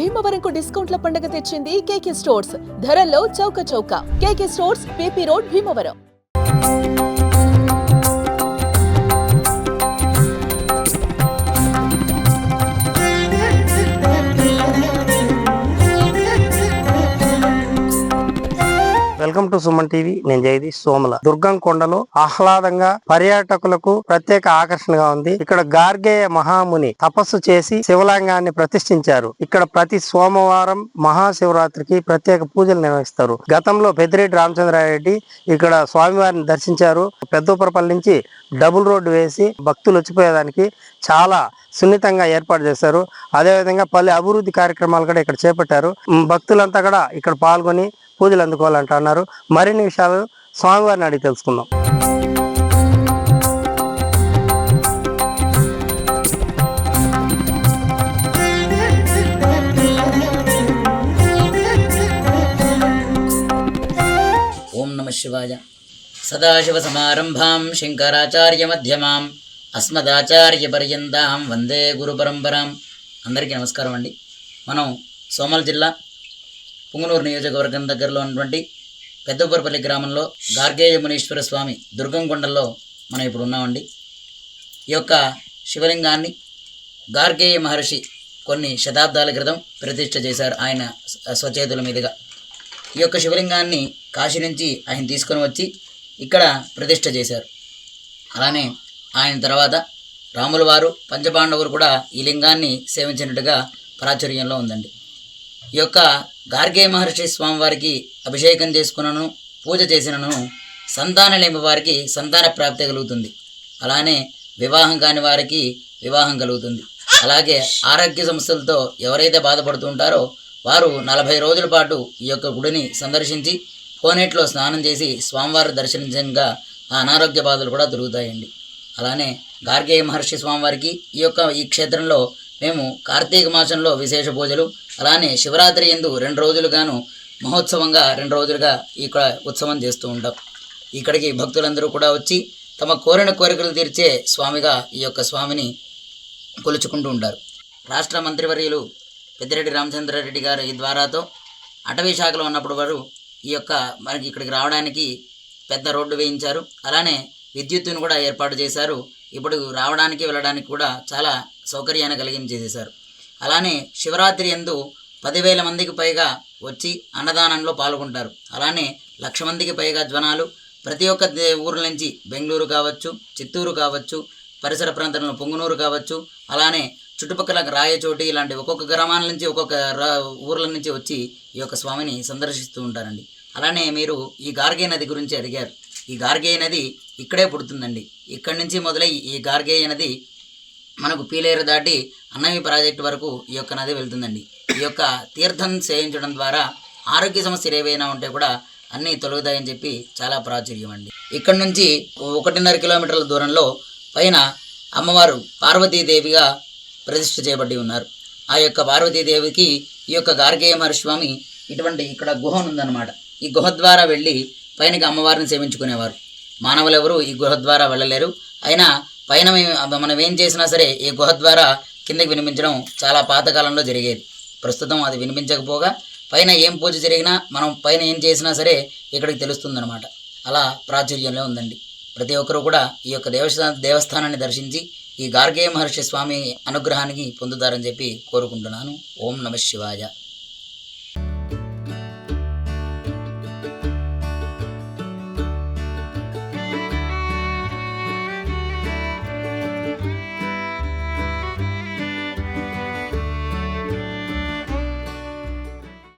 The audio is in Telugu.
భీమవరంకు డిస్కౌంట్ల పండుగ తెచ్చింది కేకే స్టోర్స్. ధరల్లో చౌక. కేకే stores, PP road, Bhimavaram. Welcome to Suman TV. నేను జగదీష్ సోమల. దుర్గం కొండలో ఆహ్లాదంగా పర్యాటకులకు ప్రత్యేక ఆకర్షణగా ఉంది. ఇక్కడ గార్గేయ మహాముని తపస్సు చేసి శివలింగాన్ని ప్రతిష్ఠించారు. ఇక్కడ ప్రతి సోమవారం మహాశివరాత్రికి ప్రత్యేక పూజలు నిర్వహిస్తారు. గతంలో పెద్దిరెడ్డి రామచంద్రారెడ్డి ఇక్కడ స్వామివారిని దర్శించారు. పెద్దూపరపల్లి నుంచి డబుల్ రోడ్డు వేసి భక్తులు వచ్చిపోయేదానికి చాలా సున్నితంగా ఏర్పాటు చేశారు. అదేవిధంగా పలు అభివృద్ధి కార్యక్రమాలు కూడా ఇక్కడ చేపట్టారు. భక్తులంతా కూడా ఇక్కడ పాల్గొని పూజలు అందుకోవాలంటున్నారు. మరిన్ని విషయాలు స్వామివారిని అడిగి తెలుసుకుందాం. ఓం నమః శివాయ. సదాశివ సమారంభాం శంకరాచార్య మధ్యమాం అస్మదాచార్య పర్యంతాం వందే గురు పరంపరాం. అందరికీ నమస్కారం అండి. మనం సోమల జిల్లా పుంగనూరు నియోజకవర్గం దగ్గరలో ఉన్నటువంటి పెద్దపరపల్లి గ్రామంలో గార్గేయ మునీశ్వర స్వామి దుర్గం కొండల్లో మనం ఇప్పుడు ఉన్నామండి. ఈ యొక్క శివలింగాన్ని గార్గేయ మహర్షి కొన్ని శతాబ్దాల క్రితం ప్రతిష్ఠ చేశారు ఆయన స్వచేతుల మీదుగా. ఈ యొక్క శివలింగాన్ని కాశీ నుంచి ఆయన తీసుకొని వచ్చి ఇక్కడ ప్రతిష్ఠ చేశారు. అలానే ఆయన తర్వాత రాముల వారు పంచపాండవులు కూడా ఈ లింగాన్ని సేవించినట్టుగా ప్రాచుర్యంలో ఉందండి. ఈ యొక్క గార్గేయ మహర్షి స్వామివారికి అభిషేకం చేసుకున్నను పూజ చేసినను సంతానం లేని వారికి సంతాన ప్రాప్తి కలుగుతుంది. అలానే వివాహం కాని వారికి వివాహం కలుగుతుంది. అలాగే ఆరోగ్య సమస్యలతో ఎవరైతే బాధపడుతూ ఉంటారో వారు 40 రోజుల పాటు ఈ యొక్క గుడిని సందర్శించి కోనేటిలో స్నానం చేసి స్వామివారి దర్శించగా ఆ అనారోగ్య బాధలు కూడా దొరుకుతాయండి. అలానే గార్గేయ మహర్షి స్వామివారికి ఈ క్షేత్రంలో మేము కార్తీక మాసంలో విశేష పూజలు, అలానే శివరాత్రి యందు 2 రోజులుగాను మహోత్సవంగా 2 రోజులుగా ఇక్కడ ఉత్సవం చేస్తూ ఉంటాం. ఇక్కడికి భక్తులందరూ కూడా వచ్చి తమ కోరిన కోరికలు తీర్చే స్వామిగా ఈ యొక్క స్వామిని కొలుచుకుంటూ ఉంటారు. రాష్ట్ర మంత్రివర్యులు పెద్దిరెడ్డి రామచంద్రారెడ్డి గారి ద్వారాతో అటవీ శాఖలో ఉన్నప్పుడు వారు ఈ యొక్క మనకి ఇక్కడికి రావడానికి పెద్ద రోడ్డు వేయించారు. అలానే విద్యుత్తును కూడా ఏర్పాటు చేశారు. ఇప్పుడు రావడానికి వెళ్ళడానికి కూడా చాలా సౌకర్యాన్ని కలిగించేసేశారు. అలానే శివరాత్రి యందు 10,000 మందికి పైగా వచ్చి అన్నదానంలో పాల్గొంటారు. అలానే 1,00,000 మందికి పైగా జనాలు ప్రతి ఒక్క ఊర్ల నుంచి బెంగళూరు కావచ్చు, చిత్తూరు కావచ్చు, పరిసర ప్రాంతంలో పుంగనూరు కావచ్చు, అలానే చుట్టుపక్కల రాయచోటి ఇలాంటి ఒక్కొక్క గ్రామాల నుంచి ఒక్కొక్క ఊర్ల నుంచి వచ్చి ఈ యొక్క స్వామిని సందర్శిస్తూ ఉంటారండి. అలానే మీరు ఈ గార్గేయ నది గురించి అడిగారు. ఈ గార్గేయ నది ఇక్కడే పుడుతుందండి. ఇక్కడి నుంచి మొదలై ఈ గార్గేయ నది మనకు పీలేరు దాటి అన్నవి ప్రాజెక్టు వరకు ఈ యొక్క నది వెళ్తుందండి. ఈ యొక్క తీర్థం సేవించడం ద్వారా ఆరోగ్య సమస్యలు ఏవైనా ఉంటే కూడా అన్నీ తొలగుతాయని చెప్పి చాలా ప్రాచుర్యం అండి. ఇక్కడ నుంచి 1.5 కిలోమీటర్ల దూరంలో పైన అమ్మవారు పార్వతీదేవిగా ప్రతిష్ఠ చేయబడి ఉన్నారు. ఆ యొక్క పార్వతీదేవికి ఈ యొక్క గార్గేయ మహర్షి స్వామి ఇటువంటి ఇక్కడ గుహ ఉందన్నమాట. ఈ గుహ ద్వారా వెళ్ళి పైనకి అమ్మవారిని సేవించుకునేవారు. మానవులు ఎవరు ఈ గుహ ద్వారా వెళ్ళలేరు. అయినా పైన మనం ఏం చేసినా సరే ఈ గుహ ద్వారా కిందకి వినిపించడం చాలా పాతకాలంలో జరిగేది. ప్రస్తుతం అది వినిపించకపోగా పైన ఏం పూజ జరిగినా మనం పైన ఏం చేసినా సరే ఇక్కడికి తెలుస్తుందన్నమాట. అలా ప్రాచుర్యంలో ఉందండి. ప్రతి ఒక్కరూ కూడా ఈ యొక్క దేవస్థానాన్ని దర్శించి ఈ గార్గేయ మహర్షి స్వామి అనుగ్రహానికి పొందుతారని చెప్పి కోరుకుంటున్నాను. ఓం నమః శివాయ.